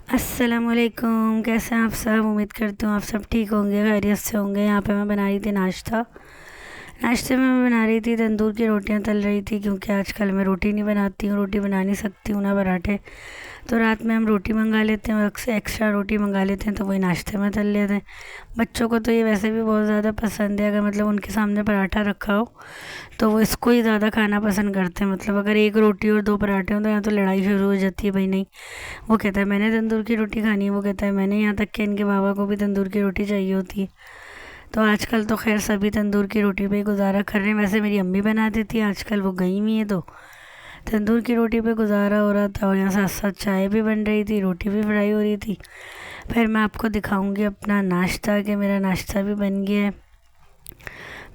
अस्सलामुअलैकुम। कैसे हैं आप सब? उम्मीद करती हूँ आप सब ठीक होंगे, खैरियत से होंगे। यहाँ पे मैं बना रही थी नाश्ता। नाश्ते में मैं बना रही थी तंदूर की रोटियाँ तल रही थी, क्योंकि आजकल मैं रोटी नहीं बनाती हूँ, रोटी बना नहीं सकती हूँ ना पराठे। तो रात में हम रोटी मंगा लेते हैं और अक्सर एक्स्ट्रा रोटी मंगा लेते हैं, तो वही नाश्ते में तल लेते हैं। बच्चों को तो ये वैसे भी बहुत ज़्यादा पसंद है। अगर मतलब उनके सामने पराठा रखा हो तो वो इसको ही ज़्यादा खाना पसंद करते हैं। मतलब अगर एक रोटी और दो पराठे हों तो यहाँ तो लड़ाई शुरू हो जाती है, भाई नहीं, वो कहता है मैंने तंदूर की रोटी खानी है, वो कहता है मैंने, यहाँ तक कि इनके बाबा को भी तंदूर की रोटी चाहिए होती है। तो आजकल तो खैर सभी तंदूर की रोटी पे ही गुजारा कर रहे हैं। वैसे मेरी अम्मी बना देती है, आजकल वो गई हुई है, तो तंदूर की रोटी पे गुजारा हो रहा था। और यहाँ साथ साथ चाय भी बन रही थी, रोटी भी फ्राई हो रही थी। फिर मैं आपको दिखाऊंगी अपना नाश्ता, कि मेरा नाश्ता भी बन गया है।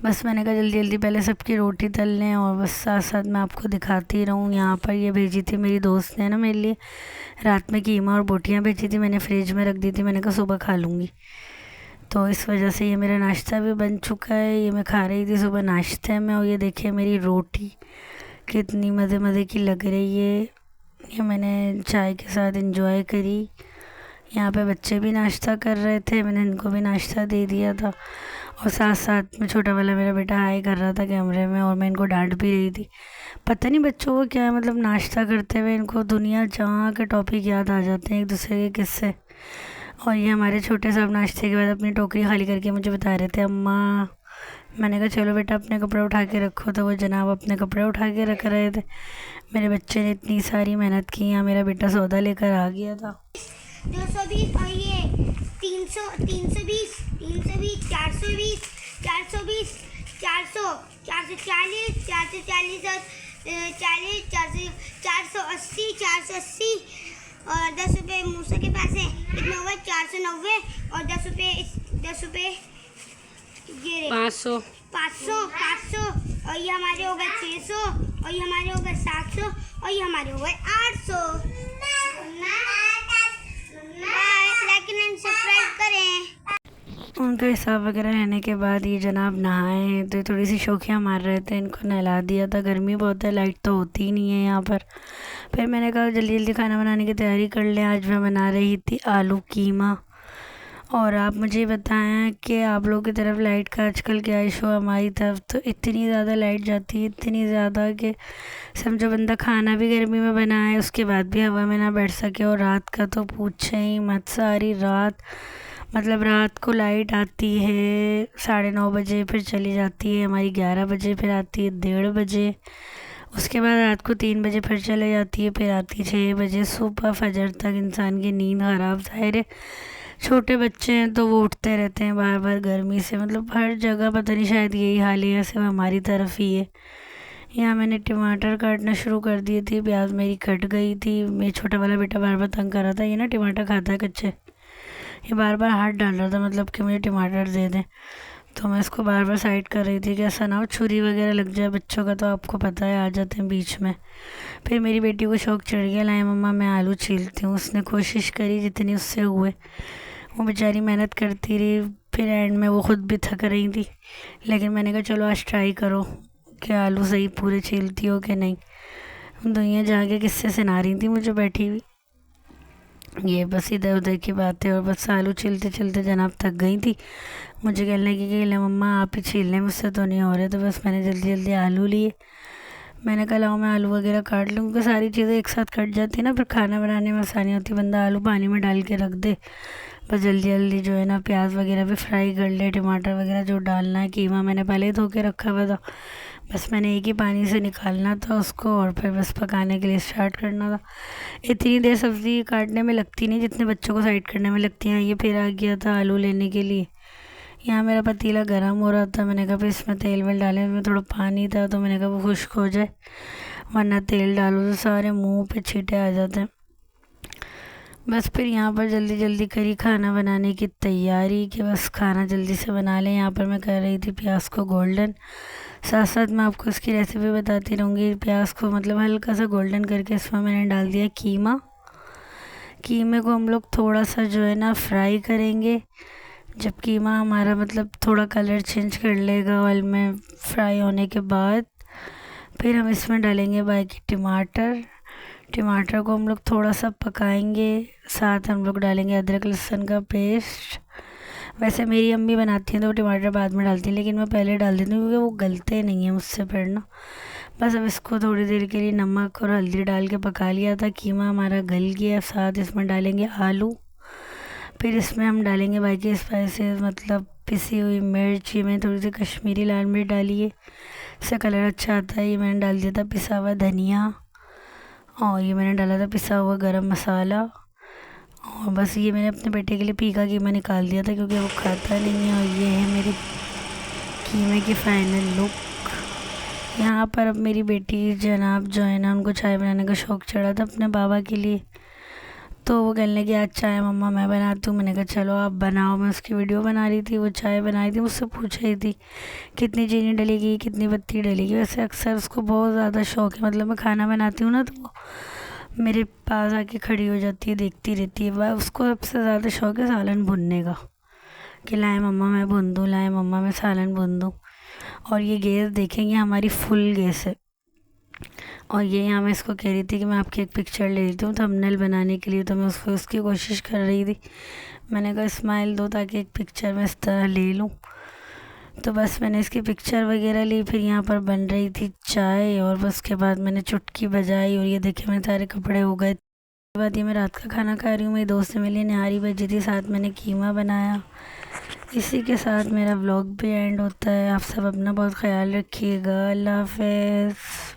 बस मैंने कहा जल्दी जल्दी पहले सबकी रोटी तल लें, और बस साथ साथ मैं आपको दिखाती रहूँ। यहाँ पर ये भेजी थी मेरी दोस्त ने ना मेरे लिए, रात में कीमा और बोटियाँ भेजी थी, मैंने फ्रिज में रख दी थी, मैंने कहा सुबह खा लूँगी। तो इस वजह से ये मेरा नाश्ता भी बन चुका है। ये मैं खा रही थी सुबह नाश्ते में, और ये देखिए मेरी रोटी कितनी मज़े मज़े की लग रही है। ये मैंने चाय के साथ एंजॉय करी। यहाँ पे बच्चे भी नाश्ता कर रहे थे, मैंने इनको भी नाश्ता दे दिया था। और साथ साथ में छोटा वाला मेरा बेटा हाय कर रहा था कैमरे में, और मैं इनको डांट भी रही थी। पता नहीं बच्चों को क्या है, मतलब नाश्ता करते हुए इनको दुनिया जहाँ के टॉपिक याद आ जाते हैं, एक दूसरे के किस्से। और ये हमारे छोटे साहब नाश्ते के बाद अपनी टोकरी खाली करके मुझे बता रहे थे अम्मा। मैंने कहा चलो बेटा अपने कपड़े उठा के रखो, तो वो जनाब अपने कपड़े उठा के रख रहे थे। मेरे बच्चे ने इतनी सारी मेहनत की, यहाँ मेरा बेटा सौदा लेकर आ गया था। 220 और ये 300, 320, 320, 420, 420, 400, 440, 440 और 40, 480, 480 और 10 रुपये मूसा के पास है। कितना हुआ? 490 और 10 रुपये ये 500। 500, 500 और ये हमारे हो गए 600 और ये हमारे हो गए 700 और ये हमारे हो गए 800। लाइक एंड सब्सक्राइब करें। उनका हिसाब वगैरह रहने के बाद ये जनाब नहाए, तो थोड़ी सी शौकियाँ मार रहे थे, इनको नहला दिया था। गर्मी बहुत है, लाइट तो होती ही नहीं है यहाँ पर। फिर मैंने कहा जल्दी जल्दी खाना बनाने की तैयारी कर लें। आज मैं बना रही थी आलू कीमा। और आप मुझे बताएं कि आप लोगों की तरफ लाइट का आजकल क्या इशू है? हमारी तरफ तो इतनी ज़्यादा लाइट जाती है, इतनी ज़्यादा कि समझो बंदा खाना भी गर्मी में बनाए उसके बाद भी हवा में ना बैठ सके। और रात का तो पूछे ही मत, सारी रात, मतलब रात को लाइट आती है 9:30 बजे, फिर चली जाती है हमारी 11 बजे, फिर आती है 1:30 बजे, उसके बाद रात को 3 बजे फिर चले जाती है, फिर आती है 6 बजे। सुबह फजर तक इंसान की नींद ख़राब। ज़ाहिर है छोटे बच्चे हैं तो वो उठते रहते हैं बार बार गर्मी से। मतलब हर जगह पता नहीं, शायद यही हाल है, सिर्फ हमारी तरफ ही है। यहाँ मैंने टमाटर काटना शुरू कर दिए थे, प्याज मेरी कट गई थी। मेरा छोटा वाला बेटा बार बार तंग कर रहा था, ये ना टमाटर खाता है कच्चे, ये बार बार हाथ डाल रहा था, मतलब कि मुझे टमाटर दे दें। तो मैं इसको बार बार साइड कर रही थी कि ऐसा ना हो छुरी वगैरह लग जाए, बच्चों का तो आपको पता है आ जाते हैं बीच में। फिर मेरी बेटी को शौक चढ़ गया, लाए मम्मा मैं आलू छीलती हूँ। उसने कोशिश करी जितनी उससे हुए, वो बेचारी मेहनत करती रही। फिर एंड में वो ख़ुद भी थक रही थी, लेकिन मैंने कहा चलो आज ट्राई करो कि आलू सही पूरे छीलती हो कि नहीं। दुनिया जाके किससे सुना रही थी मुझे बैठी हुई, ये बस इधर उधर की बातें। और बस आलू छीलते छीलते जनाब थक गई थी, मुझे कहने लगी कि ले मम्मा आप ही छील लें, मुझसे तो नहीं हो रहे। तो बस मैंने जल्दी जल्दी आलू लिए। मैंने कहा लाओ मैं आलू वगैरह काट लूँ, क्योंकि सारी चीज़ें एक साथ कट जाती है ना, फिर खाना बनाने में आसानी होती है। बंदा आलू पानी में डाल के रख दे, बस जल्दी जल्दी जो है ना प्याज वगैरह भी फ्राई कर ले, टमाटर वगैरह जो डालना है। कीमा मैंने पहले ही धो के रखा हुआ था, बस मैंने एक ही पानी से निकालना था उसको, और फिर बस पकाने के लिए स्टार्ट करना था। इतनी देर सब्ज़ी काटने में लगती नहीं जितने बच्चों को साइड करने में लगती हैं। ये फिर आ गया था आलू लेने के लिए। यहाँ मेरा पतीला गर्म हो रहा था, मैंने कहा फिर इसमें तेल वेल डाले, इसमें थोड़ा पानी था, तो मैंने कहा वो खुश्क हो जाए, वरना तेल डालो तो सारे मुंह पे छींटे आ जाते हैं। बस फिर यहाँ पर जल्दी जल्दी करी खाना बनाने की तैयारी, कि बस खाना जल्दी से बना लें। यहाँ पर मैं कर रही थी प्याज को गोल्डन, साथ साथ मैं आपको इसकी रेसिपी बताती रहूँगी। प्याज को मतलब हल्का सा गोल्डन करके इसमें मैंने डाल दिया कीमा। कीमे को हम लोग थोड़ा सा जो है ना फ्राई करेंगे। जब कीमा हमारा मतलब थोड़ा कलर चेंज कर लेगा ऑयल में फ्राई होने के बाद, फिर हम इसमें डालेंगे बाकी टमाटर। टमाटर को हम लोग थोड़ा सा पकाएंगे, साथ हम लोग डालेंगे अदरक लहसुन का पेस्ट। वैसे मेरी अम्मी बनाती हैं तो वो टमाटर बाद में डालती हैं, लेकिन मैं पहले डाल देती हूँ क्योंकि वो गलते नहीं हैं मुझसे फिर ना। बस अब इसको थोड़ी देर के लिए नमक और हल्दी डाल के पका लिया था। कीमा हमारा गल गया। साथ इसमें डालेंगे आलू, फिर इसमें हम डालेंगे बाकी स्पाइसेस, मतलब पिसी हुई मिर्च। ये मैंने थोड़ी सी कश्मीरी लाल मिर्च डाली है, इससे कलर अच्छा आता है। ये मैंने डाल दिया था पिसा हुआ धनिया, और ये मैंने डाला था पिसा हुआ गरम मसाला। और बस ये मैंने अपने बेटे के लिए फीका कीमा निकाल दिया था क्योंकि वो खाता नहीं है। और ये है मेरी कीमे की फाइनल लुक। यहाँ पर अब मेरी बेटी जनाब जो है ना, उनको चाय बनाने का शौक़ चढ़ा था अपने बाबा के लिए, तो वो कहने लगी आज चाय मम्मा मैं बनाती हूँ। मैंने कहा चलो आप बनाओ। मैं उसकी वीडियो बना रही थी, वो चाय बना रही थी, मुझसे पूछ रही थी कितनी चीनी डलेगी, कितनी पत्ती डलेगी। वैसे अक्सर उसको बहुत ज़्यादा शौक़ है, मतलब मैं खाना बनाती हूँ ना तो वो मेरे पास आके खड़ी हो जाती है, देखती रहती है। वह उसको सबसे ज़्यादा शौक़ है सालन भुनने का, कि लाए मम्मा मैं भून दूँ, लाए मम्मा मैं सालन भून दूँ। और ये गैस देखेंगे हमारी फुल गैस है। और ये यहाँ मैं इसको कह रही थी कि मैं आपकी एक पिक्चर ले लेती हूँ थंबनेल बनाने के लिए, तो मैं उसकी कोशिश कर रही थी। मैंने कहा स्माइल दो ताकि एक पिक्चर मैं इस तरह ले लूँ। तो बस मैंने इसकी पिक्चर वगैरह ली। फिर यहाँ पर बन रही थी चाय, और बस के बाद मैंने चुटकी बजाई, और ये देखे मेरे सारे कपड़े हो गए। उसके बाद ये मैं रात का खाना खा रही हूँ। मेरी दोस्त ने मेरे लिए निहारी बजी थी, साथ मैंने कीमा बनाया। इसी के साथ मेरा व्लॉग भी एंड होता है। आप सब अपना बहुत ख्याल रखिएगा। अल्लाह हाफ़िज़।